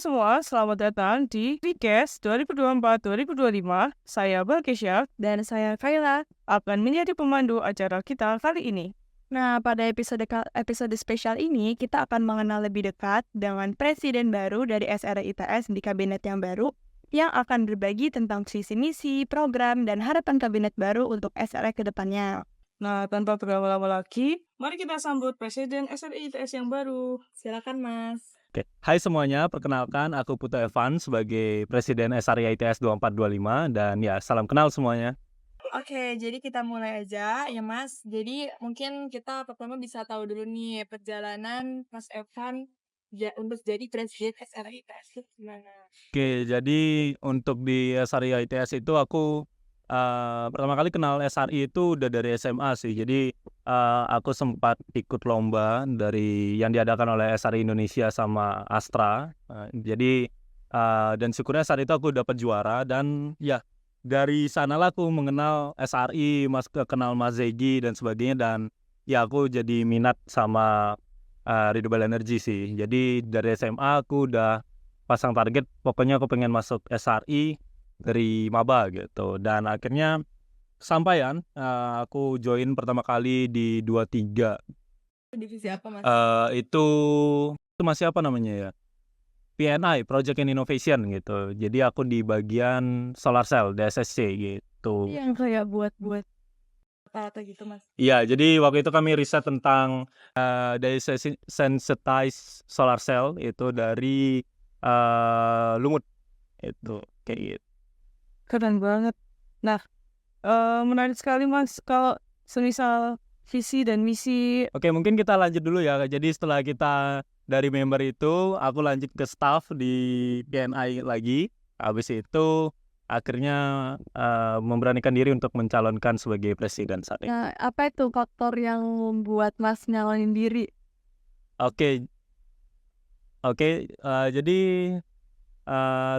semua, selamat datang di Podcast 2024-2025. Saya Balkisya Dan saya Kaila. akan menjadi pemandu acara kita kali ini. Nah, pada episode spesial ini, kita akan mengenal lebih dekat dengan presiden baru dari SRI ITS di kabinet yang baru, yang akan berbagi tentang visi misi, program, dan harapan kabinet baru untuk SRI ke depannya. Nah, tanpa berlama-lama lagi, mari kita sambut Presiden SRI ITS yang baru. Silakan, Mas. Oke. Hai semuanya, perkenalkan aku Putu Evan sebagai Presiden SRI ITS 2425 dan ya salam kenal semuanya. Oke, jadi kita mulai aja ya, Mas. Jadi mungkin kita pertama bisa tahu dulu nih perjalanan Mas Evan untuk jadi presiden SRI ITS itu gimana? Oke, jadi untuk di SRI ITS itu aku pertama kali kenal SRI itu udah dari SMA sih. Jadi aku sempat ikut lomba dari yang diadakan oleh SRI Indonesia sama Astra. Jadi dan syukurnya saat itu aku dapat juara dan ya dari sanalah aku mengenal SRI, kenal Mas Zegi dan sebagainya dan ya aku jadi minat sama renewable energy sih. Jadi dari SMA aku udah pasang target, pokoknya aku pengen masuk SRI dari maba gitu. Dan akhirnya kesampaian, aku join pertama kali di 23. Divisi apa, Mas? Itu masih apa namanya ya? PNI, Project and Innovation gitu. Jadi aku di bagian solar cell, DSSC gitu. Yang kayak buat apa gitu, Mas? Iya, jadi waktu itu kami riset tentang sensitized solar cell itu dari lumut itu kayak gitu. Keren banget. Nah, menarik sekali Mas, kalau semisal visi dan misi. Oke, mungkin kita lanjut dulu ya. Jadi setelah kita dari member itu, aku lanjut ke staff di PNI lagi. Habis itu akhirnya memberanikan diri untuk mencalonkan sebagai presiden saat ini. Nah, apa itu faktor yang membuat Mas nyalonin diri? Oke, jadi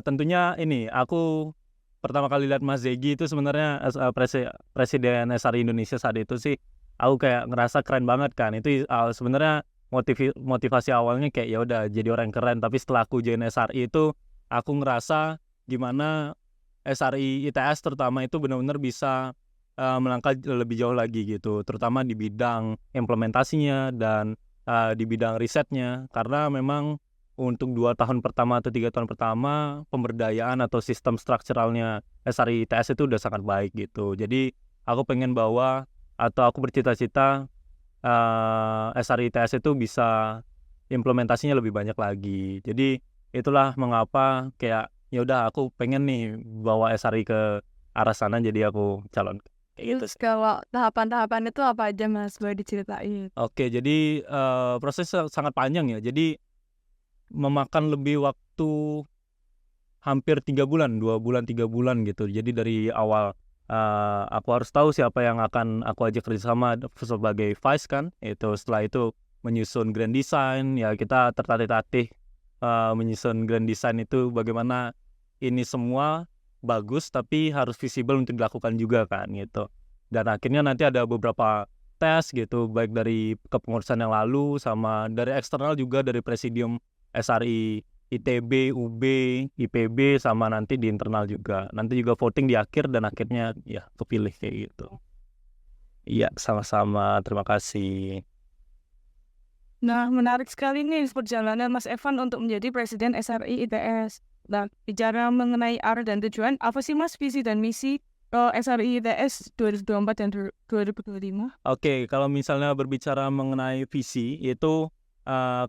tentunya ini aku pertama kali lihat Mas Zegi itu sebenarnya presiden SRI Indonesia saat itu sih aku kayak ngerasa keren banget kan. Itu sebenarnya motivasi awalnya kayak ya udah jadi orang keren, tapi setelah aku join SRI itu aku ngerasa gimana SRI ITS terutama itu benar-benar bisa melangkah lebih jauh lagi gitu, terutama di bidang implementasinya dan di bidang risetnya, karena memang untuk 2 tahun pertama atau 3 tahun pertama pemberdayaan atau sistem strukturalnya SRI ITS itu udah sangat baik gitu. Jadi aku pengen bawa atau aku bercita-cita SRI ITS itu bisa implementasinya lebih banyak lagi. Jadi itulah mengapa kayak ya udah aku pengen nih bawa SRI ke arah sana, jadi aku calon kayak gitu Terus sih. kalau tahapan-tahapan itu apa aja, Mas? Boleh diceritain? Oke, jadi proses sangat panjang ya. Jadi memakan lebih waktu hampir 3 bulan, 2 bulan, 3 bulan gitu. Jadi dari awal aku harus tahu siapa yang akan aku ajak kerjasama sebagai vice kan. Itu setelah itu menyusun grand design, ya kita tertatih-tatih menyusun grand design itu bagaimana ini semua bagus tapi harus visible untuk dilakukan juga kan gitu. Dan akhirnya nanti ada beberapa tes gitu, baik dari kepengurusan yang lalu sama dari eksternal juga, dari presidium SRI ITB, UB, IPB, sama nanti di internal juga. Nanti juga voting di akhir dan akhirnya ya kepilih kayak gitu. Iya, sama-sama. Terima kasih. Nah, menarik sekali nih perjalanan Mas Evan untuk menjadi Presiden SRI ITS. Nah, bicara mengenai arah dan tujuan, apa sih Mas visi dan misi SRI ITS 2024 dan 2025? Oke, kalau misalnya berbicara mengenai visi, itu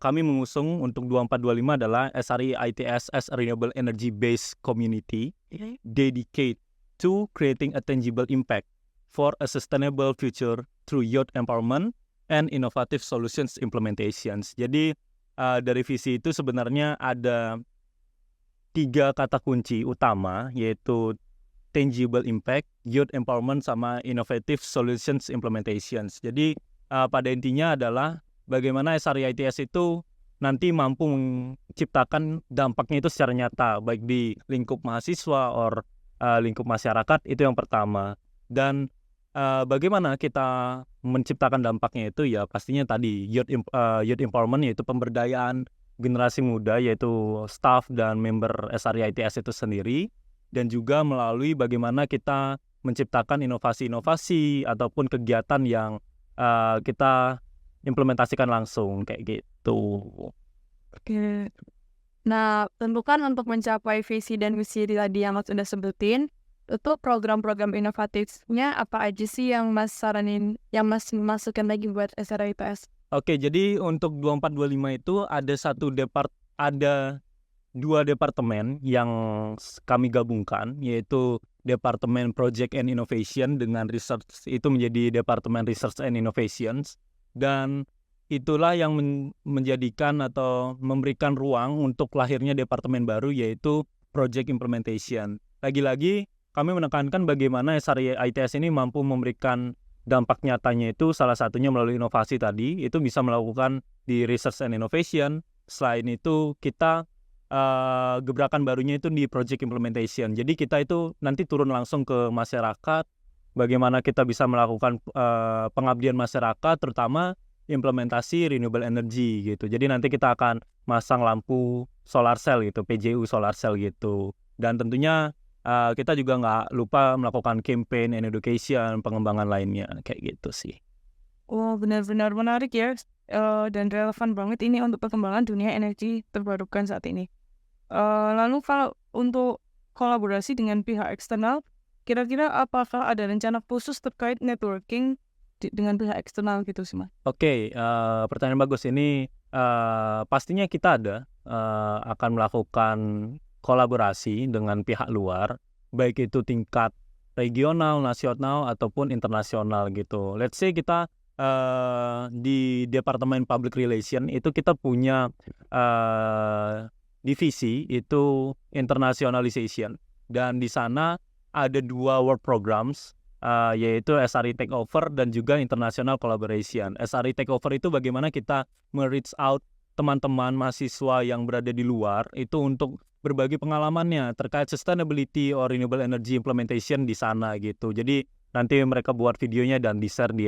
kami mengusung untuk 2425 adalah SRI ITS as a renewable energy based community dedicated to creating a tangible impact for a sustainable future through youth empowerment and innovative solutions implementations. Jadi dari visi itu sebenarnya ada 3 kata kunci utama, yaitu tangible impact, youth empowerment, sama innovative solutions implementations. Jadi pada intinya adalah bagaimana SRI ITS itu nanti mampu menciptakan dampaknya itu secara nyata, baik di lingkup mahasiswa or lingkup masyarakat, itu yang pertama. Dan bagaimana kita menciptakan dampaknya itu ya pastinya tadi youth empowerment, yaitu pemberdayaan generasi muda, yaitu staff dan member SRI ITS itu sendiri, dan juga melalui bagaimana kita menciptakan inovasi-inovasi ataupun kegiatan yang kita implementasikan langsung kayak gitu. Oke. Nah, tentukan untuk mencapai visi dan misi tadi yang Mas udah sebutin, itu program-program inovatifnya apa aja sih yang Mas saranin, yang Mas masukin lagi buat SRI ITS? Oke, jadi untuk 2425 itu ada dua departemen yang kami gabungkan, yaitu Departemen Project and Innovation dengan Research, itu menjadi Departemen Research and Innovations, dan itulah yang menjadikan atau memberikan ruang untuk lahirnya departemen baru, yaitu Project Implementation. Lagi-lagi kami menekankan bagaimana SRI ITS ini mampu memberikan dampak nyatanya, itu salah satunya melalui inovasi tadi, itu bisa melakukan di Research and Innovation. Selain itu kita gebrakan barunya itu di Project Implementation. Jadi kita itu nanti turun langsung ke masyarakat, bagaimana kita bisa melakukan pengabdian masyarakat, terutama implementasi renewable energy gitu. Jadi nanti kita akan masang lampu solar cell gitu, PJU solar cell gitu. Dan tentunya kita juga nggak lupa melakukan campaign and education, pengembangan lainnya kayak gitu sih. Oh, benar-benar menarik ya, dan relevan banget ini untuk perkembangan dunia energi terbarukan saat ini. Lalu kalau untuk kolaborasi dengan pihak eksternal, kira-kira apakah ada rencana khusus terkait networking dengan pihak eksternal gitu sih, Mas? Oke, pertanyaan bagus ini. Pastinya kita akan melakukan kolaborasi dengan pihak luar, baik itu tingkat regional, nasional, ataupun internasional gitu. Let's say kita di Departemen Public Relation itu kita punya divisi itu internationalization, dan di sana ada 2 work programs, yaitu SRI Takeover dan juga International Collaboration. SRI Takeover itu bagaimana kita me-reach out teman-teman mahasiswa yang berada di luar itu untuk berbagi pengalamannya terkait sustainability or renewable energy implementation di sana gitu. Jadi nanti mereka buat videonya dan di-share di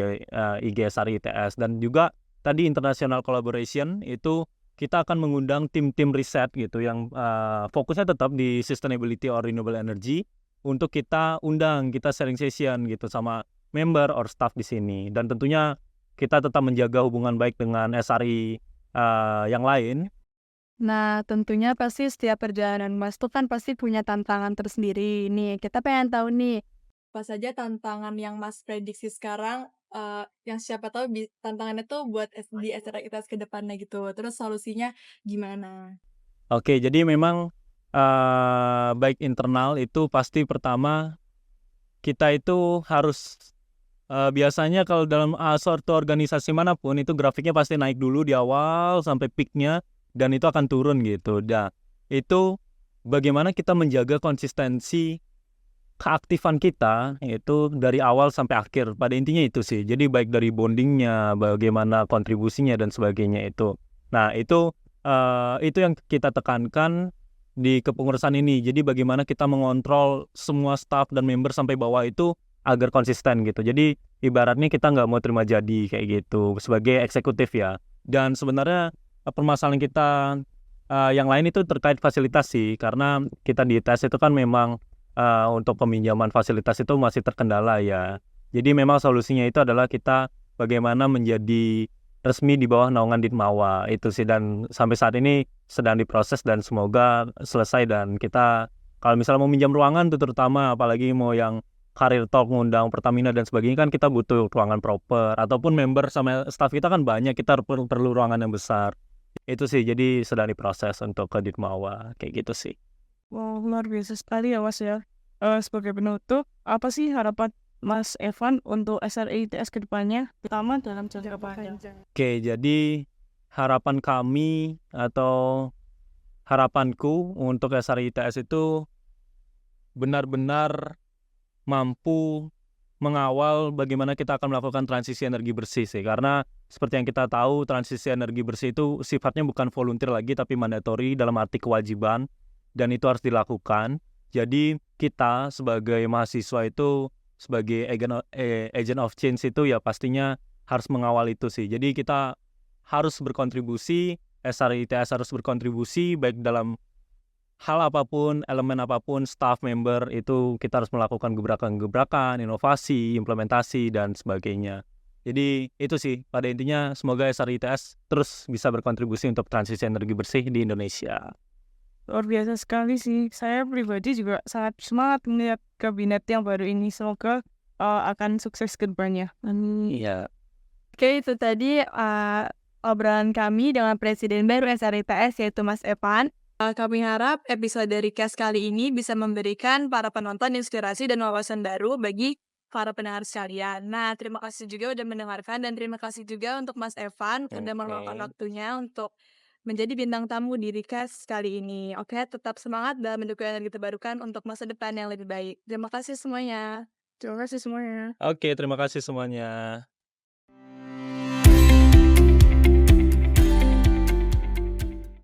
IG SRI ITS. Dan juga tadi International Collaboration itu kita akan mengundang tim-tim riset gitu yang fokusnya tetap di sustainability or renewable energy, untuk kita undang, kita sharing session gitu sama member or staff di sini. Dan tentunya kita tetap menjaga hubungan baik dengan SRI yang lain. Nah, tentunya pasti setiap perjalanan Mas tuh kan pasti punya tantangan tersendiri nih. Kita pengen tahu nih, apa saja tantangan yang Mas prediksi sekarang, yang siapa tahu tantangannya tuh buat di SRI ITS ke depannya gitu. Terus solusinya gimana? Oke, jadi memang baik internal itu pasti pertama kita itu harus biasanya kalau dalam suatu organisasi manapun itu grafiknya pasti naik dulu di awal sampai peaknya, dan itu akan turun gitu. Nah, itu bagaimana kita menjaga konsistensi keaktifan kita itu dari awal sampai akhir. Pada intinya itu sih. Jadi baik dari bondingnya, bagaimana kontribusinya dan sebagainya itu. Nah, itu yang kita tekankan di kepengurusan ini. Jadi bagaimana kita mengontrol semua staff dan member sampai bawah itu agar konsisten gitu. Jadi ibaratnya kita nggak mau terima jadi kayak gitu sebagai eksekutif ya. Dan sebenarnya permasalahan kita yang lain itu terkait fasilitas sih, karena kita di ITS itu kan memang untuk peminjaman fasilitas itu masih terkendala ya. Jadi memang solusinya itu adalah kita bagaimana menjadi resmi di bawah naungan Ditmawa itu sih, dan sampai saat ini sedang diproses dan semoga selesai. Dan kita kalau misalnya mau minjam ruangan tuh, terutama apalagi mau yang career talk, ngundang Pertamina dan sebagainya, kan kita butuh ruangan proper, ataupun member sama staff kita kan banyak, kita perlu ruangan yang besar. Itu sih, jadi sedang diproses untuk ke Ditmawa kayak gitu sih. Wow, luar biasa sekali ya, Mas ya. Sebagai penutup, apa sih harapan Mas Evan untuk SRI ITS ke depannya, terutama dalam jangka panjang? Oke, jadi harapan kami atau harapanku untuk SRI ITS itu benar-benar mampu mengawal bagaimana kita akan melakukan transisi energi bersih sih. Karena seperti yang kita tahu, transisi energi bersih itu sifatnya bukan volunteer lagi, tapi mandatory dalam arti kewajiban, dan itu harus dilakukan. Jadi kita sebagai mahasiswa itu, sebagai agent of change itu ya pastinya harus mengawal itu sih. Jadi kita harus berkontribusi, SRI ITS harus berkontribusi baik dalam hal apapun, elemen apapun, staff member itu kita harus melakukan gebrakan-gebrakan, inovasi, implementasi dan sebagainya. Jadi itu sih pada intinya semoga SRI ITS terus bisa berkontribusi untuk transisi energi bersih di Indonesia. Luar biasa sekali sih. Saya pribadi juga sangat semangat melihat kabinet yang baru ini. Semoga akan sukses ke depannya. Iya. Oke, itu tadi obrolan kami dengan Presiden baru SRI ITS yaitu Mas Evan. Kami harap episode Recast kali ini bisa memberikan para penonton inspirasi dan wawasan baru bagi para pendengar sekalian. Nah, terima kasih juga udah mendengarkan dan terima kasih juga untuk Mas Evan udah meluangkan waktunya untuk menjadi bintang tamu di Recast kali ini. Oke, tetap semangat dalam mendukung energi terbarukan untuk masa depan yang lebih baik. Terima kasih semuanya. Terima kasih semuanya. Oke, terima kasih semuanya.